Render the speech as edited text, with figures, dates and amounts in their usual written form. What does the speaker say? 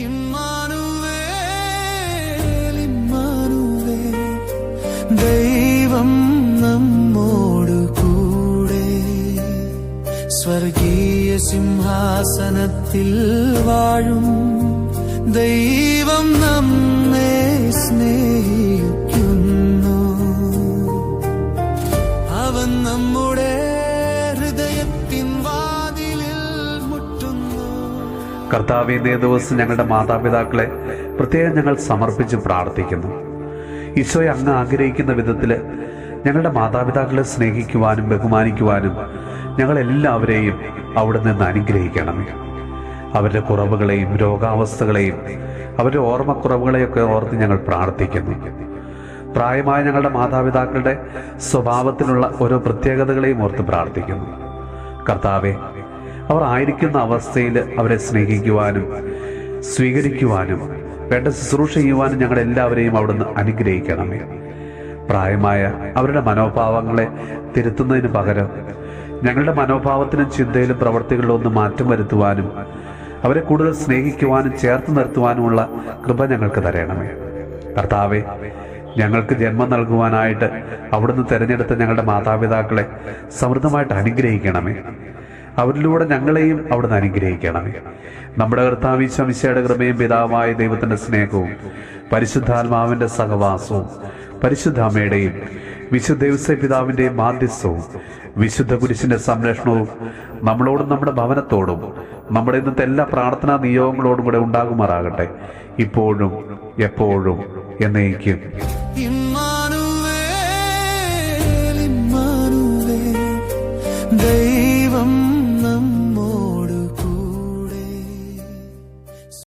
Emmanuel, Emmanuel, ദൈവം നമ്മോട് കൂടെ. സ്വർഗീയ സിംഹാസനത്തിൽ വാഴും ദൈവം നമ്മെ സ്നേഹിക്കുന്നു. അവൻ നമ്മുടെ ഹൃദയത്തിൻ വാതിലിൽ മുട്ടുന്നു. കർത്താവേ, ഇന്നേ ദിവസം ഞങ്ങളുടെ മാതാപിതാക്കളെ പ്രത്യേകം ഞങ്ങൾ സമർപ്പിച്ച് പ്രാർത്ഥിക്കുന്നു. ഈശോയെ, അങ്ങ് ആഗ്രഹിക്കുന്ന വിധത്തിൽ ഞങ്ങളുടെ മാതാപിതാക്കളെ സ്നേഹിക്കുവാനും ബഹുമാനിക്കുവാനും ഞങ്ങളെല്ലാവരെയും അവിടെ നിന്ന് അനുഗ്രഹിക്കണമേ. അവരുടെ കുറവുകളെയും രോഗാവസ്ഥകളെയും അവരുടെ ഓർമ്മക്കുറവുകളെയൊക്കെ ഓർത്ത് ഞങ്ങൾ പ്രാർത്ഥിക്കുന്നു. പ്രായമായ ഞങ്ങളുടെ മാതാപിതാക്കളുടെ സ്വഭാവത്തിലുള്ള ഓരോ പ്രത്യേകതകളെയും ഓർത്ത് പ്രാർത്ഥിക്കുന്നു. കർത്താവെ, അവർ ആയിരിക്കുന്ന അവസ്ഥയിൽ അവരെ സ്നേഹിക്കുവാനും സ്വീകരിക്കുവാനും വേണ്ട ശുശ്രൂഷ ചെയ്യുവാനും ഞങ്ങളെല്ലാവരെയും അവിടുന്ന് അനുഗ്രഹിക്കണമേ. പ്രായമായ അവരുടെ മനോഭാവങ്ങളെ തിരുത്തുന്നതിന് പകരം ഞങ്ങളുടെ മനോഭാവത്തിനും ചിന്തയിലും പ്രവൃത്തികളിലും ഒന്ന് മാറ്റം വരുത്തുവാനും അവരെ കൂടുതൽ സ്നേഹിക്കുവാനും ചേർത്ത് നിർത്തുവാനുമുള്ള കൃപ ഞങ്ങൾക്ക് തരണമേ. കർത്താവെ, ഞങ്ങൾക്ക് ജന്മം നൽകുവാനായിട്ട് അവിടുന്ന് തിരഞ്ഞെടുത്ത ഞങ്ങളുടെ മാതാപിതാക്കളെ സമൃദ്ധമായിട്ട് അനുഗ്രഹിക്കണമേ. അവരിലൂടെ ഞങ്ങളെയും അവിടുന്ന് അനുഗ്രഹിക്കണമേ. നമ്മുടെ കർത്താവ് ഈശോ മിശിഹായുടെ കൃപയും പിതാവായ ദൈവത്തിന്റെ സ്നേഹവും പരിശുദ്ധാത്മാവിന്റെ സഹവാസവും പരിശുദ്ധ അമ്മയുടെയും വിശുദ്ധ ഔസേപ്പ് പിതാവിന്റെയും മാധ്യസ്ഥവും വിശുദ്ധ കുരിശിന്റെ സംരക്ഷണവും നമ്മളോടും നമ്മുടെ ഭവനത്തോടും നമ്മുടെ ഇന്നത്തെ എല്ലാ പ്രാർത്ഥനാ നിയോഗങ്ങളോടും കൂടെ ഉണ്ടാകുമാറാകട്ടെ, ഇപ്പോഴും എപ്പോഴും എന്നേക്കും.